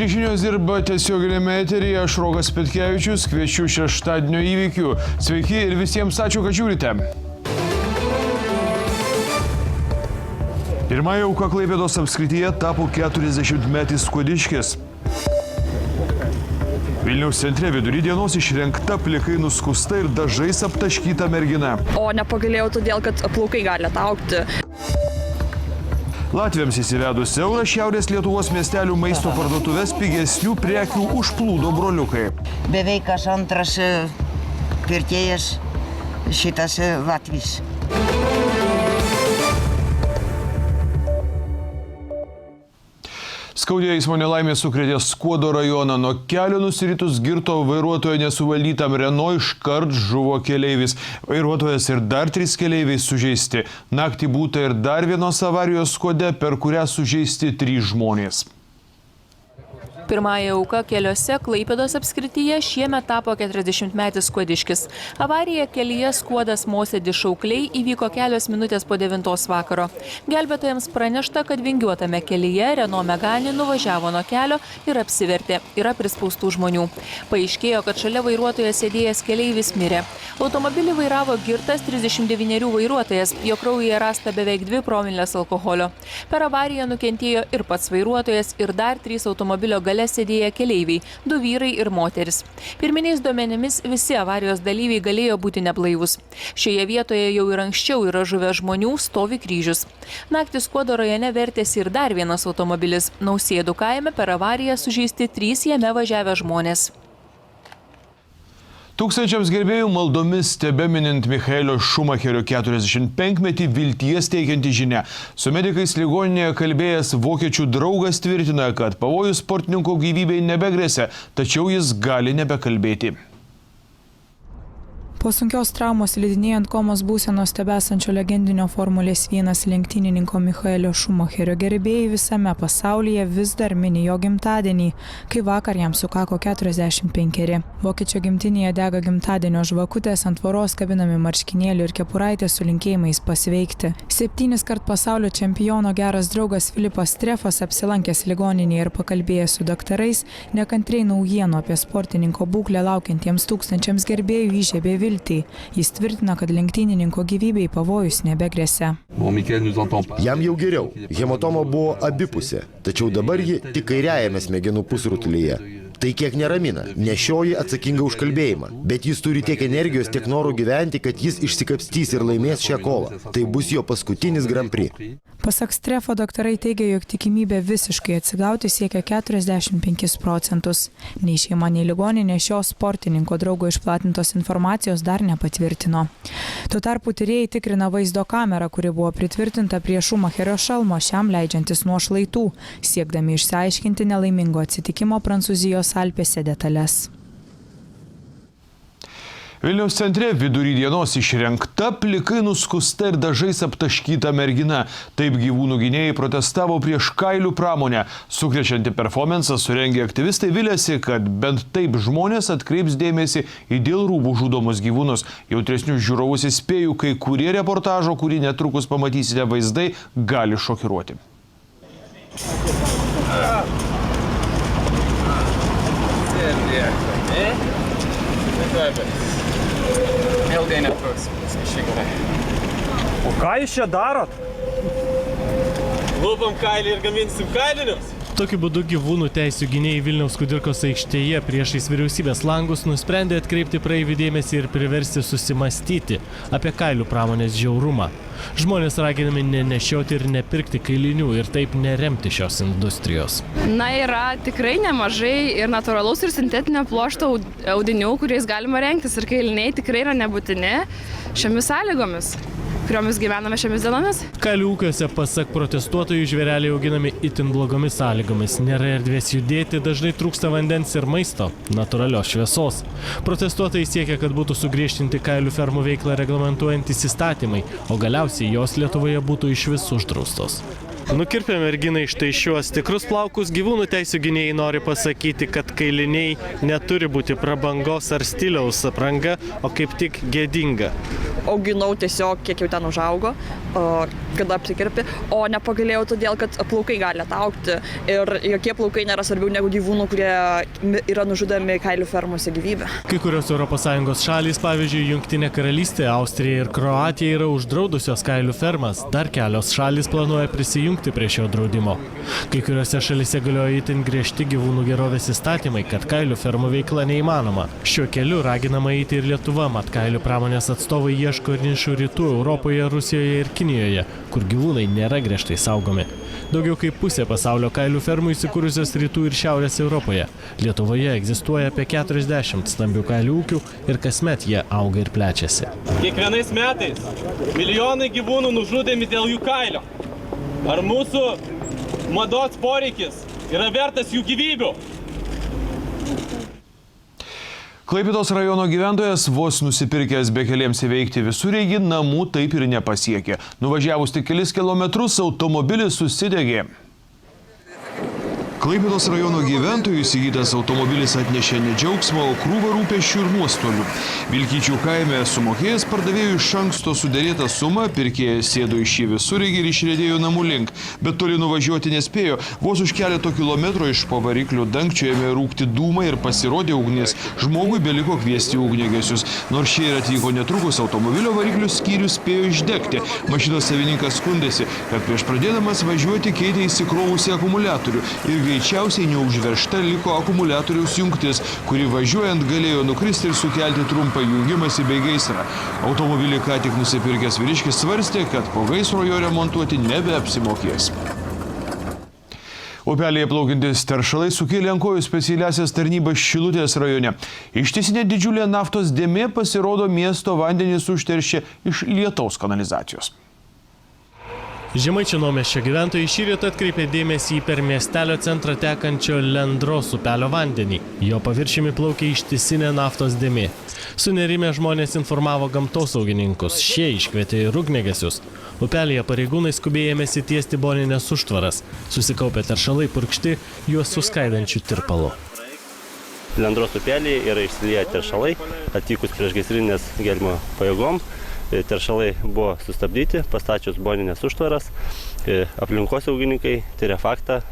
TV3 žinios dirba tiesioginėme eteryje, aš Rokas Petkevičius, kviečiu šeštadienio įvykių. Sveiki ir visiems ačiū, kad žiūrite. Pirmąją auką Klaipėdos apskrityje tapo 40-metis Skuodiškis. Vilniaus centre vidury dienos išrengta plikai nuskusta ir dažais aptaškyta mergina. O nepagailėjau todėl, kad plaukai gali ataugti. Latviams įsivedus eurą Šiaurės Lietuvos miestelių maisto parduotuvės pigesnių prekių užplūdo broliukai. Beveik kas antras pirkėjas šitas Latvijas. Skaudi eismo nelaimė sukrėtė Skuodo rajoną. Nuo kelio nusiritus girto vairuotojo nesuvaldytam Renault iškart žuvo keleivis. Vairuotojas ir dar 3 keleiviai sužeisti. Naktį būta ir dar vienos avarijos Skuode, per kurią sužeisti 3 žmonės. Pirmąją auką keliuose Klaipėdos apskrityje šiemet tapo 40-metis Skuodiškis. Avarija kelyje Skuodas Mosėdi Šaukliai įvyko kelios minutės po 9 vakaro. Gelbėtojams pranešta, kad vingiuotame kelyje Renault Megane nuvažiavo nuo kelio ir apsivertė. Yra prispaustų žmonių. Paaiškėjo, kad šalia vairuotojo sėdėjęs keleivis mirė. Automobilį vairavo girtas 39 vairuotojas. Jo kraujyje rasta beveik 2 promilės alkoholio. Per avariją nukentėjo ir pats vairuotojas, ir dar 3 automobilio gale sėdėję keleiviai, 2 vyrai ir moteris. Pirminiais duomenimis visi avarijos dalyviai galėjo būti neblaivus. Šioje vietoje jau ir anksčiau yra žuvę žmonių, stovi kryžius. Naktį Skuodo rajone vertėsi ir dar vienas automobilis. Nausėdų kaime per avariją sužeisti 3 jame važiavę žmonės. Tūkstančiams gerbėjų maldomis tebeminint Michaelio Schumacherio 45-metį vilties teikianti žinia. Su medikais ligoninėje kalbėjęs vokiečių draugas tvirtina, kad pavojus sportininko gyvybei nebegrėsia, tačiau jis gali nebekalbėti. Po sunkios traumos lydinėjant komos būsenos tebesančio legendinio Formulės 1 lenktynininko Michaelio Schumacherio gerbėjai visame pasaulyje vis dar mini jo gimtadienį, kai vakar jam sukako 45. Vokiečio gimtinėje dega gimtadienio žvakutės, ant tvoros kabinami marškinėlių ir kepuraitės su linkėjimais pasveikti. 7-kart pasaulio čempiono geras draugas Filipas Trefas, apsilankęs ligoninėje ir pakalbėjęs su daktarais, nekantriai naujienų apie sportininko būklę laukiantiems tūkstančiams gerbėjų įžiebė viltį. Jis tvirtina, kad lenktynininko gyvybei pavojus nebegrėsia. Jam jau geriau. Hematoma buvo abipusė, tačiau dabar ji tik kairiajame smegenų pusrutulyje. Tai kiek neramina, nešioji atsakinga už kalbėjimą, bet jis turi tiek energijos, tiek norų gyventi, kad jis išsikapstys ir laimės šią kovą. Tai bus jo paskutinis Grand Prix. Pasak Strefo, daktarai teigia, jog tikimybė visiškai atsigauti siekia 45%. Nei šeima, nei ligoninė šio sportininko draugo išplatintos informacijos dar nepatvirtino. Tuo tarpu tyrėjai tikrina vaizdo kamerą, kuri buvo pritvirtinta prie Schumacherio šalmo, šiam leidžiantis nuo šlaitų, siekdami išsiaiškinti nelaimingo atsitikimo Prancūzijos Alpėse detales. Vilniaus centre vidury dienos išrengta, plikai nuskusta ir dažais aptaškyta mergina. Taip gyvūnų gynėjai protestavo prieš kailių pramonę. Sukrečiantį performansą surengė aktyvistai vilėsi, kad bent taip žmonės atkreips dėmesį į dėl rūbų žudomus gyvūnus. Jautresnius žiūrovus įspėju, kai kurie reportažo, kurį netrukus pamatysite vaizdai, gali šokiruoti. Ilgai nepruks, viskas gerai. O ką jūs čia darot? Lūpam kailį ir gaminsim kailinius. Tokiu būdu gyvūnų teisių gynėjai Vilniaus Kudirkos aikštėje priešais vyriausybės langus nusprendė atkreipti praeivių dėmesį ir priversti susimastyti apie kailių pramonės žiaurumą. Žmonės raginami nenešioti ir nepirkti kailinių ir taip neremti šios industrijos. Na, yra tikrai nemažai ir natūralaus ir sintetinio pluošto audinių, kuriais galima rengtis, ir kailiniai tikrai yra nebūtini šiomis sąlygomis, kuriomis gyvename šiomis dienomis. Kailių ūkiuose, pasak protestuotojų, žvėreliai auginami itin blogomis sąlygomis. Nėra erdvės judėti, dažnai trūksta vandens ir maisto, natūralios šviesos. Protestuotojai siekia, kad būtų sugriežtinti kailių fermų veiklą reglamentuojantys įstatymai, o galiausiai jos Lietuvoje būtų išvis uždraustos. Nukirpė merginai štai šiuos tikrus plaukus, gyvūnų teisių gynėjai nori pasakyti, kad kailiniai neturi būti prabangos ar stiliaus apranga, o kaip tik gėdinga. Auginau tiesiog, kiek jau ten užaugo, kada apsikirpi, o nepagailėjau todėl, kad plaukai gali ataugti ir jokie plaukai nėra svarbiau negu gyvūnų, kurie yra nužudomi kailių fermose gyvybę. Kai kurios ES šalys, pavyzdžiui, Jungtinė karalystė, Austrija ir Kroatija yra uždraudusios kailių fermas, dar kelios šalys planuoja prisijungti prie šio draudimo. Kai kuriuose šalyse galioja itin griežti gyvūnų gerovės įstatymai, kad kailių fermų veikla neįmanoma. Šiuo keliu raginama eiti ir Lietuva, mat kailių pramonės atstovai ieško nišų rytų Europoje, Rusijoje ir Kinijoje, kur gyvūnai nėra griežtai saugomi. Daugiau kaip pusė pasaulio kailių fermų įsikūrusios rytų ir šiaurės Europoje. Lietuvoje egzistuoja apie 40 stambių kailių ūkių ir kasmet jie auga ir plečiasi. Kiekvienais metais milijonai gyvūnų nužudėmi dėl jų kailio. Ar mūsų mados poreikis yra vertas jų gyvybių? Klaipėdos rajono gyventojas vos nusipirkęs be keliems įveikti visureigį namų taip ir nepasiekė. Nuvažiavus tik kelis kilometrus automobilis susidegė. Klaipėdos rajono gyventojų įsigytas automobilis atnešė ne džiaugsmą, o krūvą rūpesčių ir nuostolių. Vilkyčių kaime sumokėjęs pardavėjų iš anksto sudėrėtą sumą, pirkėjas sėdo į šį visureigį ir išriedėjo namų link, bet toli nuvažiuoti nespėjo. Vos už keleto kilometrų iš po variklių dangčio ėmė rūkti dūmai ir pasirodė ugnis. Žmogui beliko kviesti ugniagesius. Nors šie ir atvyko netrukus, automobilio variklių skyrius spėjo išdegti. Mašinos savininkas skundėsi, kad prieš pradėdamas važiuoti keitė įsikrovusi akumuliatorių ir greičiausiai neužveržta liko akumuliatoriaus jungtis, kuri važiuojant galėjo nukristi ir sukelti trumpą jungimąsi bei gaisrą. Automobilį ką tik nusipirkęs vyriškis svarstė, kad po gaisro jo remontuoti nebeapsimokės. Upelėje plaukiantys teršalai sukėlė ant kojų specialiasias tarnybas Šilutės rajone. Ištisinė didžiulė naftos dėmė, pasirodo, miesto vandenys užteršė iš lietaus kanalizacijos. Žemaičių Naumiesčio gyventojai šįryt atkreipė dėmesį į per miestelio centrą tekančio Lendros upelio vandenį. Jo paviršiumi plaukė ištisinė naftos dėmė. Sunerimę žmonės informavo gamtosaugininkus. Šie iškvietė ir ugniagesius. Upelėje pareigūnai skubiai ėmėsi tiesti boninės užtvaras. Susikaupę teršalai purkšti juos suskaidančių tirpalu. Lendros upelėje yra išsilieję teršalai, atvykus priešgaisrinės gelbėjimo pajėgom. Teršalai buvo sustabdyti, pastačius boninės užtvaras. Aplinkosaugininkai tyria faktą,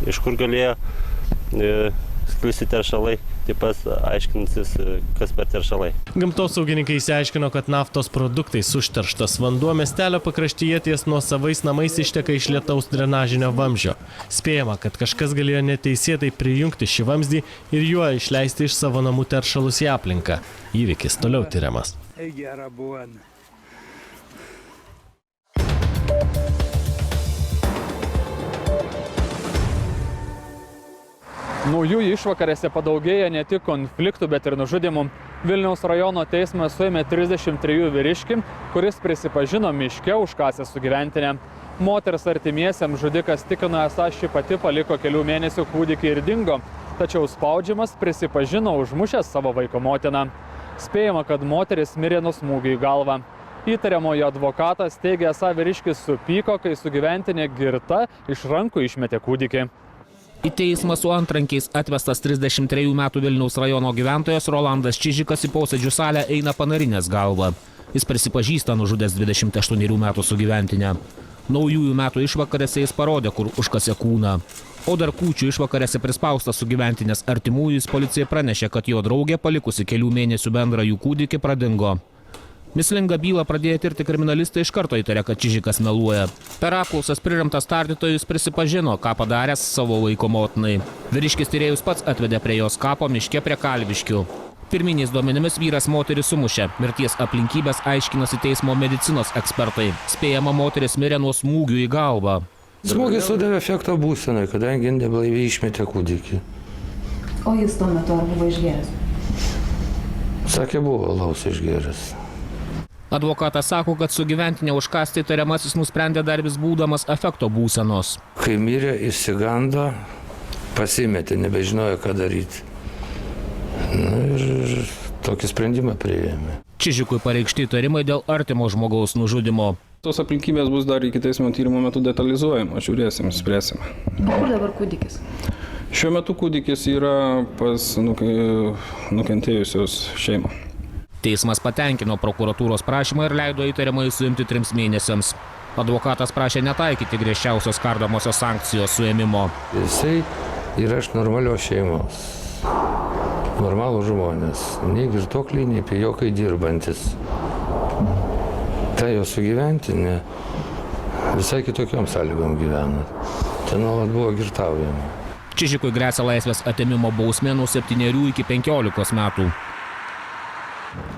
iš kur galėjo sklisti teršalai, taip pat aiškinsis, kas per teršalai. Gamtosaugininkai išsiaiškino, kad naftos produktais užterštas vanduo miestelio pakraštyje ties nuosavais namais išteka iš lietaus drenažinio vamzdžio. Spėjama, kad kažkas galėjo neteisėtai prijungti šį vamzdį ir juo išleisti iš savo namų teršalus į aplinką. Įvykis toliau tyriamas. Naujų išvakarėse padaugėja ne tik konfliktų, bet ir nužudimų. Vilniaus rajono teismas suėmė 33 vyriškį, kuris prisipažino miške užkasęs sugyventinę. Moters artimiesiems žudikas tikino, esą ši pati paliko kelių mėnesių kūdikį ir dingo, tačiau spaudžiamas prisipažino užmušęs savo vaiko motiną. Spėjama, kad moteris mirė nuo smūgių į galvą. Įtariamojo advokatas teigia, esą vyriškis supyko, kai sugyventinė girta iš rankų išmetė kūdikį. Į teismą su antrankiais atvestas 33 metų Vilniaus rajono gyventojas Rolandas Čižikas į posėdžių salę eina panarinęs galvą. Jis prisipažįsta nužudęs 28 metų sugyventinę. Naujųjų metų išvakarėse jis parodė, kur užkasė kūną. O dar kūčių išvakarėse prispaustas sugyventinės artimųjų jis policijai pranešė, kad jo draugė, palikusi kelių mėnesių bendrą jų kūdikį, pradingo. Mislingą bylą pradėję tirti kriminalistai iš karto įtarė, kad Čižikas meluoja. Per apklausas pririmtas tardytojus prisipažino, ką padaręs savo vaiko motinai. Vyriškis tyrėjus pats atvedė prie jos kapo miške prie Kalviškių. Pirminiais duomenimis vyras moterį sumušė. Mirties aplinkybės aiškinasi teismo medicinos ekspertai. Spėjama, moteris mirė nuo smūgių į galvą. Smūgis sudavė efekto būsenai, kadangi neblaiviai išmetė kūdikį. O jis tuo metu ar buvo išgėręs? Sakė, buvo alaus išgėręs. Advokatas sako, kad sugyventinę užkasti įtariamasis nusprendė dar vis būdamas efekto būsenos. Kai mirė, išsigando, pasimetė, nebežinojo, ką daryti. Ir tokį sprendimą priėmė. Čižikui pareikšti įtarimai dėl artimo žmogaus nužudimo. Tos aplinkybės bus dar ikiteisminio tyrimo metu detalizuojama, žiūrėsim, spręsim. Kur dabar kūdikis? Šiuo metu kūdikis yra pas nukentėjusios šeimą. Teismas patenkino prokuratūros prašymą ir leido įtariamai suimti 3 mėnesiams. Advokatas prašė netaikyti griežčiausios kardomosios sankcijos suėmimo. Jisai yra iš normalios šeimos. Normalų žmonės. Nei girtuokliai, nei pijokai dirbantis. Tai jo sugyventinė visai kitokiom sąlygom gyvena. Ten nuolat buvo girtaujama. Čižikui gresia laisvės atėmimo bausmė nuo 7 iki 15 metų.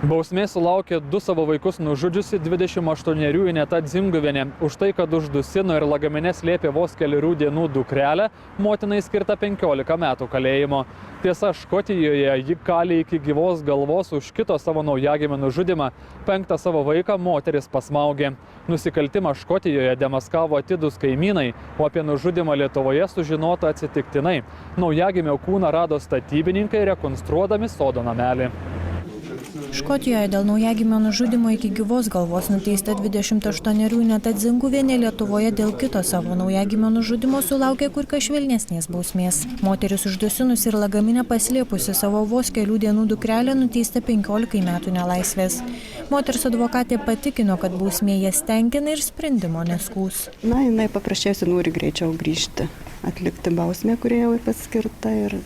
Bausmė sulaukė 2 savo vaikus nužudžiusi 28-erių Ineta Dzinguvienė. Už tai, kad uždusino ir lagamine slėpė vos kelerių dienų dukrelę, motinai skirta 15 metų kalėjimo. Tiesa, Škotijoje ji kalė iki gyvos galvos už kito savo naujagimio nužudimą. 5 savo vaiką moteris pasmaugė. Nusikaltimą Škotijoje demaskavo atidūs kaimynai, o apie nužudimą Lietuvoje sužinota atsitiktinai. Naujagimio kūną rado statybininkai rekonstruodami sodo namelį. Škotijoje dėl naujagimio nužudimo iki gyvos galvos nuteista 28-erių Ineta Dzinguvienė, Lietuvoje dėl kito savo naujagimio nužudimo sulaukė kur kas švelnesnės bausmės. Moteris uždusinusi ir lagaminę paslėpusi savo vos kelių dienų dukrelę nuteista 15 metų nelaisvės. Moters advokatė patikino, kad bausmė jas tenkina ir sprendimo neskųs. Jinai paprasčiausiai nori greičiau grįžti, atlikti bausmę, kurie jau paskirta ir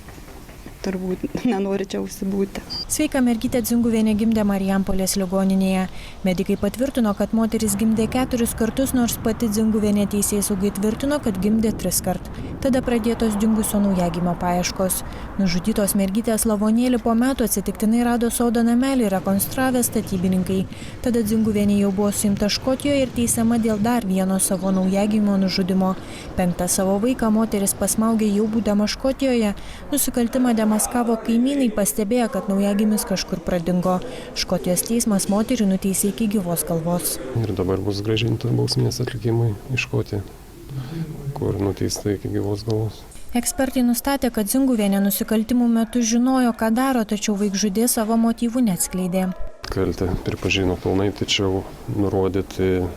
turbūt nenori čia užsibūti. Sveika mergytė Dzinguvienė gimdė Marijampolės ligoninėje. Medikai patvirtino, kad moteris gimdė 4 kartus, nors pati Dzinguvienė teisėsaugai tvirtino, kad gimdė 3 kart. Tada pradėtos dingusio naujagimio paieškos. Nužudytos mergytės lavonėlį po metų atsitiktinai rado sodo namelį rekonstravę statybininkai. Tada Dzinguvienė jau buvo suimta Škotijoje ir teisiama dėl dar vieno savo naujagimio nužudimo. 5 savo vaiką moteris pasmaugė jau būdama Škotijoje. Nusikaltimą demaskavo kaimynai, pastebėjo, kad naujagimis kažkur pradingo. Škotijos teismas moterį nuteisė iki gyvos galvos. Ir dabar bus grąžinta bausmės atlikimui į Škotiją, kur nuteista iki gyvos galvos. Ekspertai nustatė, kad Dzinguvienė nusikaltimų metu žinojo, ką daro, tačiau vaikžudė savo motyvų neatskleidė. Kaltę pripažino pilnai, tačiau nurodyti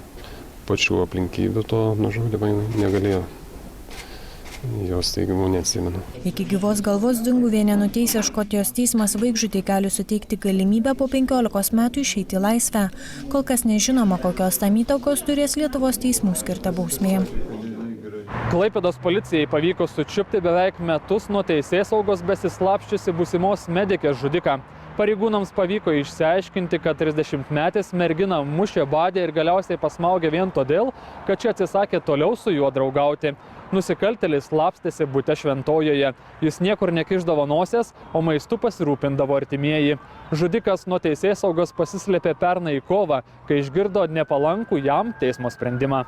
pačių aplinkybių to nužudymą negalėjo. Jos teigimu neatsimenu. Iki gyvos galvos Dzinguvienė nuteisė Škotijos teismas, vaikžudei gali suteikti galimybę po 15 metų išeiti į laisvę. Kol kas nežinoma, kokios tam įtakos turės Lietuvos teismų skirta bausmė. Klaipėdos policijai pavyko sučiupti beveik metus nuo teisėsaugos besislapščiusi būsimos medikės žudiką. Pareigūnams pavyko išsiaiškinti, kad 30-metis merginą mušė, badė ir galiausiai pasmaugė vien todėl, kad ši atsisakė toliau su juo draugauti. Nusikaltėlis slapstėsi bute Šventojoje. Jis niekur nekišdavo nosies, o maistu pasirūpindavo artimieji. Žudikas nuo teisėsaugos pasislėpė pernai kovą, kai išgirdo nepalankų jam teismo sprendimą.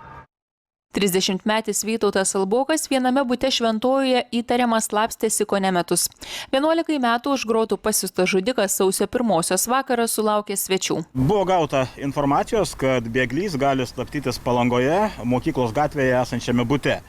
30-metis Vytautas Albokas viename bute Šventojoje įtariamas slapstėsi kone metus. 11 metų už grotų pasiųstas žudikas sausio 1 vakarą sulaukė svečių. Buvo gauta informacijos, kad bėglys gali slapstytis Palangoje, mokyklos gatvėje esančiame bute.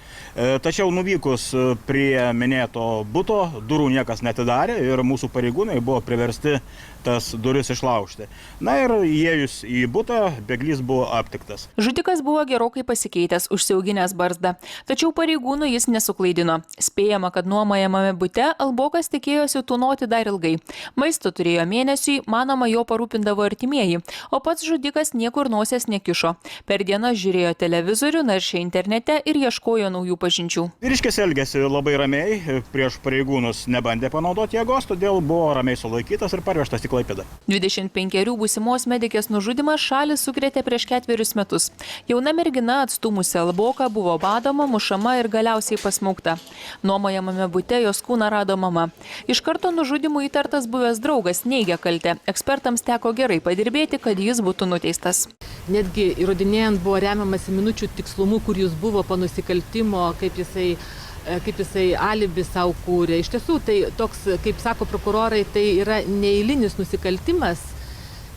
Tačiau nuvykus prie minėto buto, durų niekas netidarė ir mūsų pareigūnai buvo priversti tas duris išlaužti. Na ir įėjus į butą, bėglys buvo aptiktas. Žudikas buvo gerokai pasikeitęs, užsiauginęs barzdą. Tačiau pareigūnų jis nesuklaidino. Spėjama, kad nuomojamame bute Albokas tikėjosi tūnoti dar ilgai. Maisto turėjo mėnesiui, manoma, jo parūpindavo artimieji, o pats žudikas niekur nosies nekišo. Per dieną žiūrėjo televizorių, naršė internete ir ieškojo naujų pažinčių. Vyriškis elgėsi labai ramiai, prieš pareigūnus nebandė panaudoti jėgos, todėl buvo ramiai sulaikytas ir parvežtas į Klaipėdą. 25 būsimos medikės nužudymas šalį sukrėtė prieš 4 metus. Jauna mergina atstumusi Alboką buvo badoma, mušama ir galiausiai pasmaugta. Nuomojamame bute jos kūną rado mama. Iš karto nužudymu įtartas buvęs draugas neigia kaltę. Ekspertams teko gerai padirbėti, kad jis būtų nuteistas. Netgi įrodinėjant buvo remiamasi minučių tikslumu, kur jis buvo po nusikaltimo, kaip jisai alibi savo kūrė. Iš tiesų, tai toks, kaip sako prokurorai, tai yra neeilinis nusikaltimas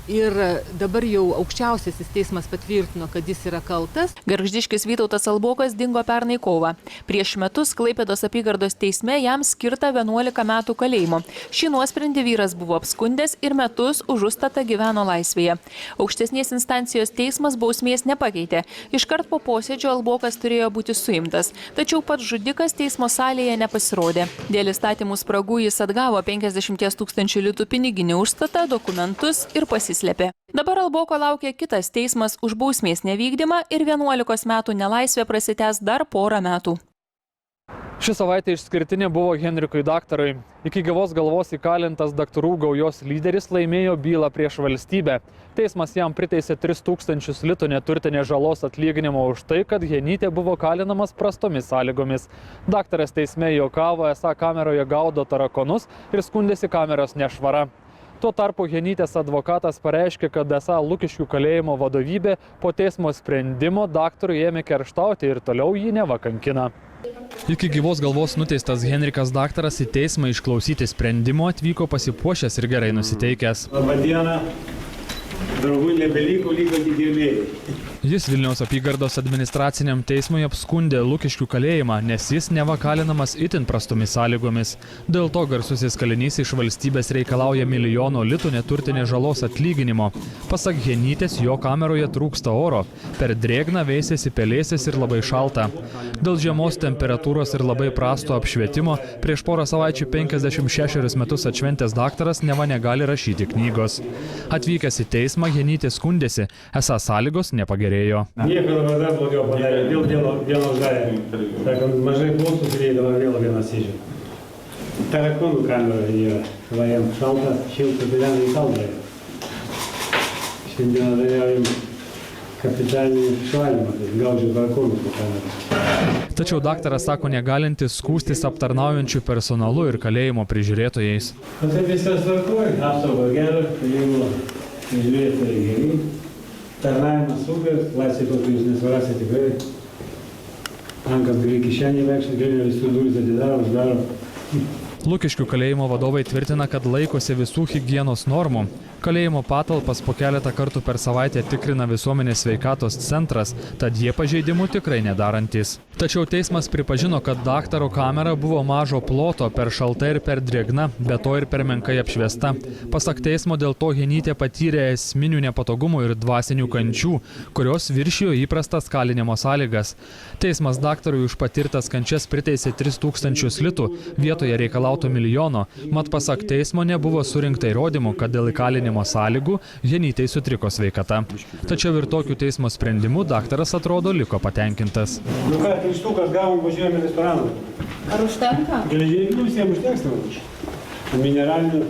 Ir dabar jau aukščiausiasis teismas patvirtino, kad jis yra kaltas. Gargždiškis Vytautas Albokas dingo pernai kovą. Prieš metus Klaipėdos apygardos teisme jam skirta 11 metų kalėjimo. Šį nuosprendį vyras buvo apskundęs ir metus už užstatą gyveno laisvėje. Aukštesnės instancijos teismas bausmės nepakeitė. Iškart po posėdžio Albokas turėjo būti suimtas. Tačiau pats žudikas teismo salėje nepasirodė. Dėl įstatymų spragų jis atgavo 50 000 litų piniginį užstatą, dokumentus ir pasislėpė. Dabar Alboko laukia kitas teismas už bausmės nevykdymą ir 11 metų nelaisvė prasitęs dar porą metų. Ši savaitė išskirtinė buvo Henrikui daktarui. Iki gyvos galvos įkalintas daktarų gaujos lyderis laimėjo bylą prieš valstybę. Teismas jam priteisė 3000 litų neturtinės žalos atlyginimo už tai, kad Henytė buvo kalinamas prastomis sąlygomis. Daktaras teisme juokavo, esą kameroje gaudo tarakonus ir skundėsi kameros nešvara. Tuo tarpu Henytės advokatas pareiškė, kad esą Lukiškių kalėjimo vadovybė po teismo sprendimo daktarui ėmė kerštauti ir toliau jį neva kankina. Iki gyvos galvos nuteistas Henrikas daktaras į teismą išklausyti sprendimo atvyko pasipuošęs ir gerai nusiteikęs. Labą dieną, draugų nebeliko, liko tik gerbėjai. Jis Vilniaus apygardos administraciniam teismui apskundė Lukiškių kalėjimą, nes jis neva kalinamas itin prastomis sąlygomis. Dėl to garsusis kalinys iš valstybės reikalauja 1 milijono litų neturtinės žalos atlyginimo. Pasak Henytės, jo kameroje trūksta oro. Per drėgną veisėsi pelėsis ir labai šalta. Dėl žemos temperatūros ir labai prasto apšvietimo prieš porą savaičių 56 metus atšventęs daktaras neva negali rašyti knygos. Atvykęs į teismą, Henytė skundėsi, esą sąlygos nepagerėjo. Nieko dabar dar blogiau padarė, dėl vieno uždarė. Sakant, mažai postų turėdavo vėl vienas įžiūrė. Tarakonų kamera yra, va jam šaltas, šiltas ir jam įkalbėjo. Šiandieną dariau jam kapitalinį švalimą, tai gaudžiu tarakonų po kamerą. Tačiau daktaras sako negalintis skųstis aptarnaujančių personalu ir kalėjimo prižiūrėtojais. Tai viskas tvarkoja, apsaugo gerą, kalėjimo prižiūrėtojai geri. Tarnavimas super, laisvė kokį jūs nesvarasite tikrai. Rankas gali kišenį veikšti, gali visų durys atidaro, uždaro. Lukiškių kalėjimo vadovai tvirtina, kad laikosi visų higienos normų. Kalėjimo patalpas po keletą kartų per savaitę tikrina visuomenės sveikatos centras, tad jie pažeidimų tikrai nedarantys. Tačiau teismas pripažino, kad daktaro kamera buvo mažo ploto, per šalta ir per drėgna, be to ir per menkai apšviesta. Pasak teismo, dėl to Henytė patyrė esminių nepatogumų ir dvasinių kančių, kurios viršijo įprastas kalinimo sąlygas. Teismas daktarui už patirtas kančias priteisė 3000 litų, vietoje reikalauto 1 milijono, mat pasak teismo nebuvo surinkta įrodymų, kad dėl įkalinimo sąlygų Henytei sutriko sveikata. Tačiau ir tokiu teismo sprendimu daktaras atrodo liko patenkintas. Nu ką, tai štukas gavom, važiuojame restoraną. Ar užtenka? Geležėlių visiems užteks. Mineralinių.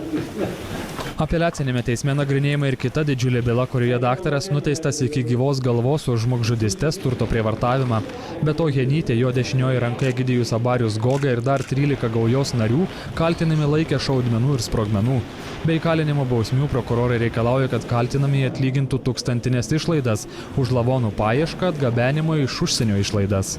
Apeliacinėme teisme nagrinėjama ir kita didžiulė byla, kurioje daktaras nuteistas iki gyvos galvos už žmogžudystes, turto prievartavimą. Be to Henytė, jo dešinioji ranka Egidijus Abarius Goga ir dar 13 gaujos narių kaltinami laikė šaudmenų ir sprogmenų. Be įkalinimo bausmių prokurorai reikalauja, kad kaltinamieji atlygintų 1000 išlaidas už lavonų paiešką, atgabenimo iš užsienio išlaidas.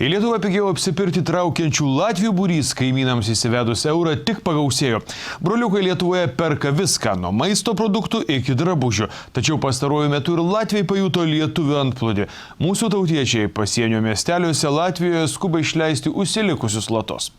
Į Lietuvą pigiau apsipirkti traukiančių Latvių būrys kaimynams įsivedus eurą tik pagausėjo. Broliukai Lietuvoje perka viską, nuo maisto produktų iki drabužių. Tačiau pastaruoju metu ir Latviai pajuto lietuvių antplūdį. Mūsų tautiečiai pasienio miesteliuose Latvijoje skuba išleisti užsilikusius lotus.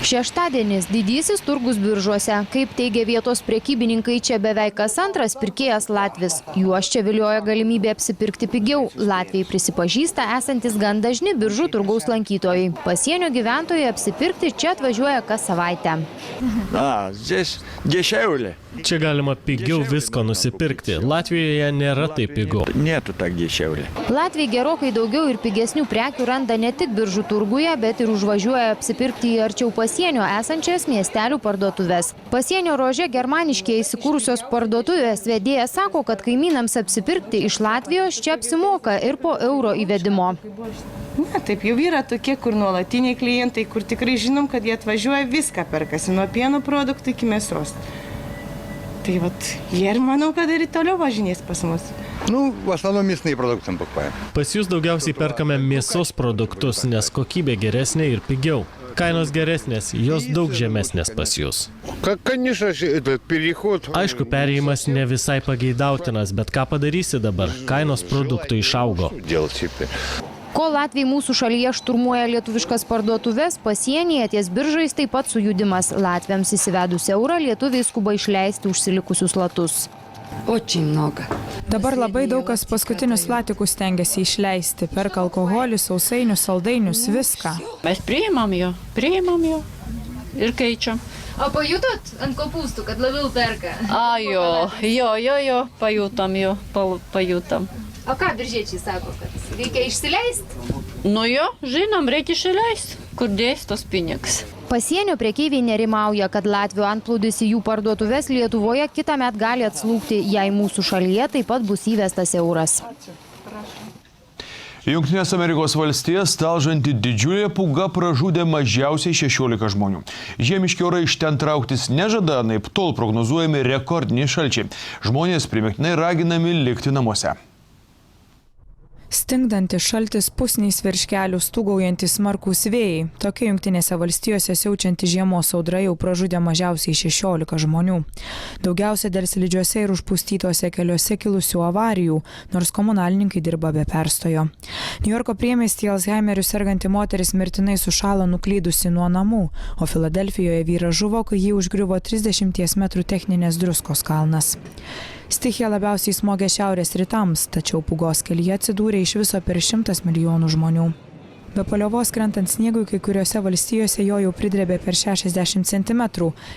Šeštadienis didysis turgus Biržuose. Kaip teigia vietos prekybininkai, čia beveik kas antras pirkėjas latvis. Juos čia vilioja galimybė apsipirkti pigiau. Latviai prisipažįsta esantis gan dažni Biržų turgaus lankytojai. Pasienio gyventojai apsipirkti čia atvažiuoja kas savaitę. Здесь дешевле. Čia galima pigiau visko nusipirkti. Latvijoje nėra taip pigu. Nėtų tak deševlė. Latviai gerokai daugiau ir pigesnių prekių randa ne tik Biržų turguje, bet ir užvažiuoja apsipirkti į arčiau pasienio esančias miestelių parduotuvės. Pasienio ruože germaniškiai įsikūrusios parduotuvės vedėja sako, kad kaimynams apsipirkti iš Latvijos čia apsimoka ir po euro įvedimo. Ne, taip jau yra tokie, kur nuolatiniai klientai, kur tikrai žinom, kad jie atvažiuoja viską perkasi, nuo pieno produktų iki mėsos. Tai vat, jie ir manau, kad ir toliau važinės pas mus. Ну, в основном мясные продукты мы покупаем. Pas jūs daugiausiai perkame mėsos produktus, nes kokybė geresnė ir pigiau. Kainos geresnės, jos daug žemesnės pas jūs. Конечно, этот переход... Aišku, perėjimas ne visai pageidautinas, bet ką padarysi dabar? Kainos produktų išaugo. Kol Latviai mūsų šalyje šturmuoja lietuviškas parduotuvės, pasienyje ties biržais taip pat sujudimas. Latviams įsivedus eurą, lietuviai skuba išleisti užsilikusius latus. Dabar labai daug kas paskutinius latikus stengiasi išleisti. Perka alkoholį, sausainius, saldainius, viską. Mes priimam jo ir keičiam. O pajutot ant kopūstų, kad labiau perka? Jo, pajutam. O ką biržiečiai sako, kad reikia išsileisti? Nu jo, žinom, reikia išleisti. Kur dės tos pinigus? Pasienio prekeiviai nerimauja, kad Latvių antplūdis į jų parduotuvės Lietuvoje kitąmet gali atslūgti, jei mūsų šalyje taip pat bus įvestas euras. Jungtinės Amerikos valstijas talžanti didžiulė pūga pražudė mažiausiai 16 žmonių. Žiemiški orai iš ten trauktis nežada, naip tol prognozuojami rekordiniai šalčiai. Žmonės primiktinai raginami likti namuose. Stingdantis šaltis, pusniais virš kelių, stūgaujantis smarkūs vėjai. Tokia Jungtinėse valstijose siaučianti žiemos audra jau pražudė mažiausiai 16 žmonių. Daugiausia dėl slidžiuose ir užpustytuose keliuose kilusių avarijų, nors komunalininkai dirba be perstojo. Niujorko priemiestyje Alzheimeriu serganti moteris mirtinai sušalo nuklydusi nuo namų, o Filadelfijoje vyras žuvo, kai jį užgriuvo 30 metrų techninės druskos kalnas. Stichija labiausiai smogė šiaurės rytams, tačiau pūgos kelyje atsidūrė iš viso per 100 milijonų žmonių. Be paliovos krentant sniegui, kai kuriuose valstijose jo jau pridrėbė per 60 cm,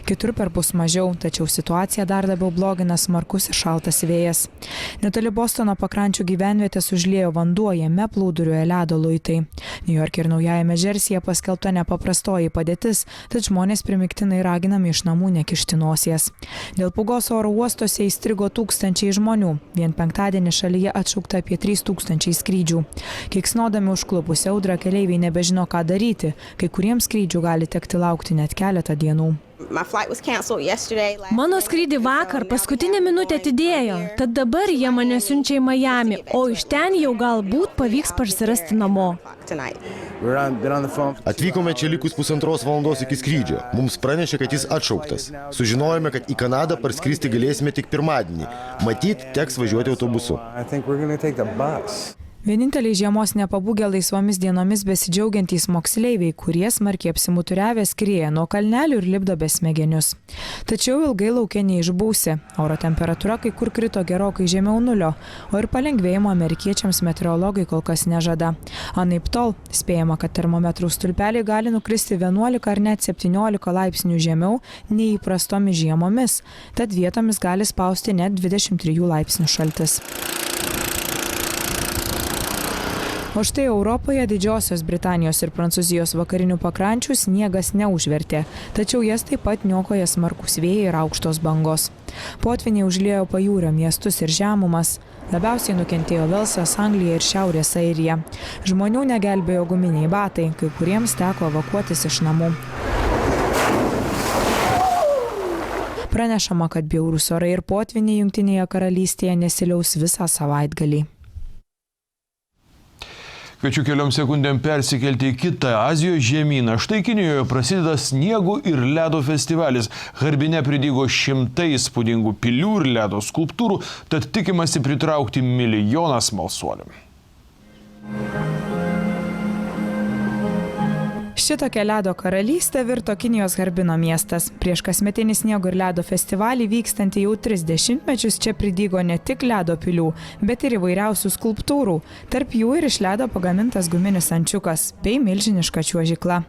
kitur perpus mažiau, tačiau situaciją dar labiau blogina smarkus ir šaltas vėjas. Netoli Bostono pakrančių gyvenvietės užliejo vanduo, jame plūduriuoja ledo luitai. Niujorke ir Naujajame Džersyje paskelbta nepaprastoji padėtis, tad žmonės primiktinai raginami iš namų nekišti nosies. Dėl pūgos oro uostuose įstrigo tūkstančiai žmonių. Vien penktadienį šalyje atšaukta apie 3000 skrydžių. Keiksnodami užklupus audrą, keleiviai nebežino, ką daryti. Kai kuriems skrydžių gali tekti laukti net keletą dienų. Mano skrydį vakar paskutinę minutę atidėjo, tad dabar jie mane siunčia į Miami, o iš ten jau galbūt pavyks parsirasti namo. Atvykome čia likus 1,5 valandos iki skrydžio. Mums pranešė, kad jis atšauktas. Sužinojome, kad į Kanadą parskristi galėsime tik pirmadienį. Matyt, teks važiuoti autobusu. Vieninteliai žiemos nepabūgę laisvomis dienomis besidžiaugiantys moksleiviai, kurie smarkiai apsimuturiavę skrieja nuo kalnelių ir lipdo besmegenius. Tačiau ilgai lauke neišbūsi. Oro temperatūra kai kur krito gerokai žemiau nulio, o ir palengvėjimo amerikiečiams meteorologai kol kas nežada. Anaiptol spėjama, kad termometrų stulpeliai gali nukristi 11 ar net 17 laipsnių žemiau nei įprastomis žiemomis, tad vietomis gali spausti net 23 laipsnių šaltis. O štai Europoje Didžiosios Britanijos ir Prancūzijos vakarinių pakrančių sniegas neužvertė, tačiau jas taip pat niokoja smarkūs vėjai ir aukštos bangos. Potvyniai užliejo pajūrio miestus ir žemumas. Labiausiai nukentėjo Velsas, Anglija ir Šiaurės Airija. Žmonių negelbėjo guminiai batai, kai kuriems teko evakuotis iš namų. Pranešama, kad bjaurūs orai ir potvyniai Jungtinėje karalystėje nesiliaus visą savaitgalį. Kviečiu keliom sekundėm persikelti į kitą Azijos žemyną. Štai Kinijoje prasideda sniego ir ledo festivalis. Harbine pridygo šimtai įspūdingų pilių ir ledo skulptūrų, tad tikimasi pritraukti milijoną smalsuolių. Šitokia ledo karalystė virto Kinijos Harbino miestas. Prieš kasmetinį sniego ir ledo festivalį vykstantį jau 30 mečius čia pridygo ne tik ledo pilių, bet ir įvairiausių skulptūrų. Tarp jų ir iš ledo pagamintas guminis ančiukas bei milžiniška čiuožykla.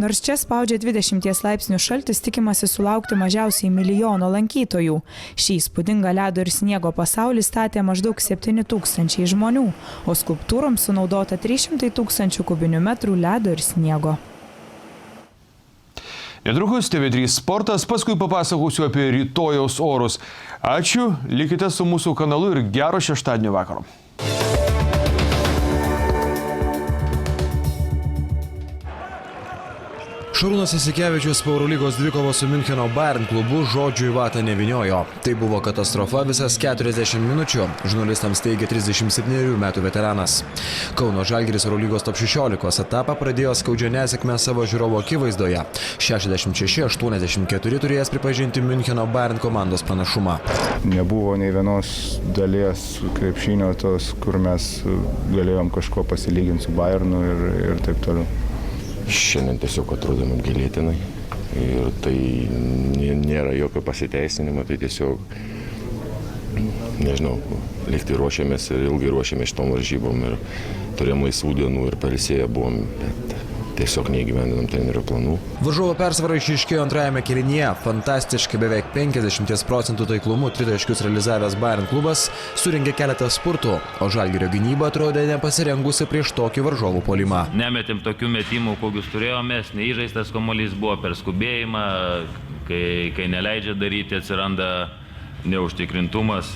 Nors čia spaudžia 20 laipsnių šaltis, tikimasi sulaukti mažiausiai 1 milijono lankytojų. Šį įspūdingą ledo ir sniego pasaulį statė maždaug 7000 žmonių, o skulptūroms sunaudota 300 000 kubinių metrų ledo ir sniego. Netrukus TV3 sportas, paskui papasakosiu apie rytojaus orus. Ačiū, likite su mūsų kanalu ir gero šeštadienio vakaro. Šarūnas Jasikevičius po Eurolygos dvikovos su Miuncheno Bayern klubu žodžių į vatą nevyniojo. Tai buvo katastrofa visas 40 minučių, žurnalistams teigia 37 metų veteranas. Kauno Žalgiris Eurolygos top 16 etapą pradėjo skaudžią nesėkmę savo žiūrovo akivaizdoje. 66-84 turėjęs pripažinti Miuncheno Bayern komandos pranašumą. Nebuvo nei vienos dalies krepšinio tos, kur mes galėjom kažko pasilyginti su Bayernu ir taip toliau. Šiandien tiesiog atrodome apgailėtinai ir tai nėra jokio pasiteisinimo, tai tiesiog, nežinau, liktai ruošiamės ir ilgai ruošiamės šitom varžybom ir turėjom laisvų dienų ir pailsėję buvom, bet tiesiog neįgyvendinam trenerio planų. Varžovo persvara išryškėjo antrajame kėlinyje. Fantastiškai beveik 50% taiklumu tritaškius realizavęs Bayern klubas surengė keletą spurtų, o Žalgirio gynyba atrodė nepasirengusi prieš tokį varžovų puolimą. Nemetėm tokių metimų, kokius turėjome, neįžaistas kamuolys buvo per skubėjimą, kai neleidžia daryti, atsiranda neužtikrintumas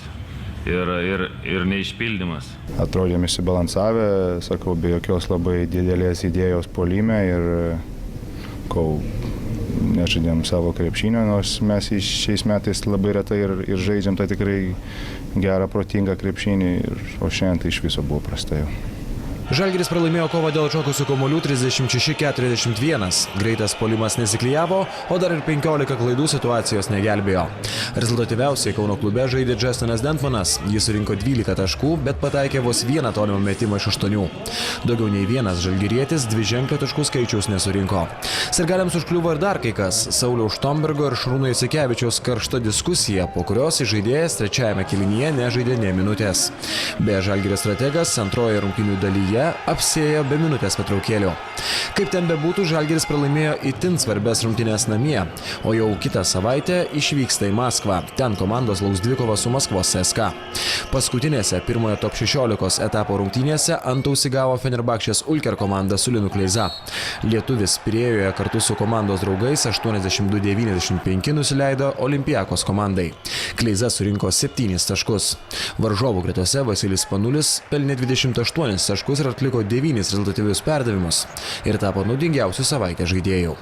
ir neišpildymas. Atrodėm išsibalansavę, sakau, be jokios labai didelės idėjos puolime ir kol nežaidėm savo krepšinio, nors mes šiais metais labai retai ir žaidžiam tą tikrai gerą, protingą krepšinį, o šiandien tai iš viso buvo prastai. Žalgiris pralaimėjo kovą dėl atšokusių kamuolių 36-41. Greitas puolimas nesiklijavo, o dar ir 15 klaidų situacijos negelbėjo. Rezultatyviausiai Kauno klube žaidė Justinas Dentmanas. Jis surinko 12 taškų, bet pataikė vos vieną tolimą metimą iš 8. Daugiau nei vienas žalgirietis dviženklio taškų skaičiaus nesurinko. Sirgaliams užkliuvo ir dar kai kas. Sauliaus Štombergo ir Šarūno Jasikevičiaus karšta diskusija, po kurios žaidėjas trečiajame kėlinyje nežaidė nė minutės. Beje, Žalgirio strategas antroje rungtynių dalyje apsėjo be minutės pertraukėlių. Kaip ten bebūtų, Žalgiris pralaimėjo itin svarbias rungtynes namie, o jau kitą savaitę išvyksta į Maskvą. Ten komandos lauks dvikovą su Maskvos CSKA. Paskutinėse pirmojo top 16 etapo rungtynėse antausį gavo Fenerbahčės Ulker komanda su Linu Kleiza. Lietuvis Pirėjoje kartu su komandos draugais 82-95 nusileido Olympiakos komandai. Kleiza surinko 7 taškus. Varžovų gretose Vasilis Panulis pelnė 28 taškus ir atliko 9 rezultatyvius perdavimus ir tapo naudingiausių savaitės žaidėjų.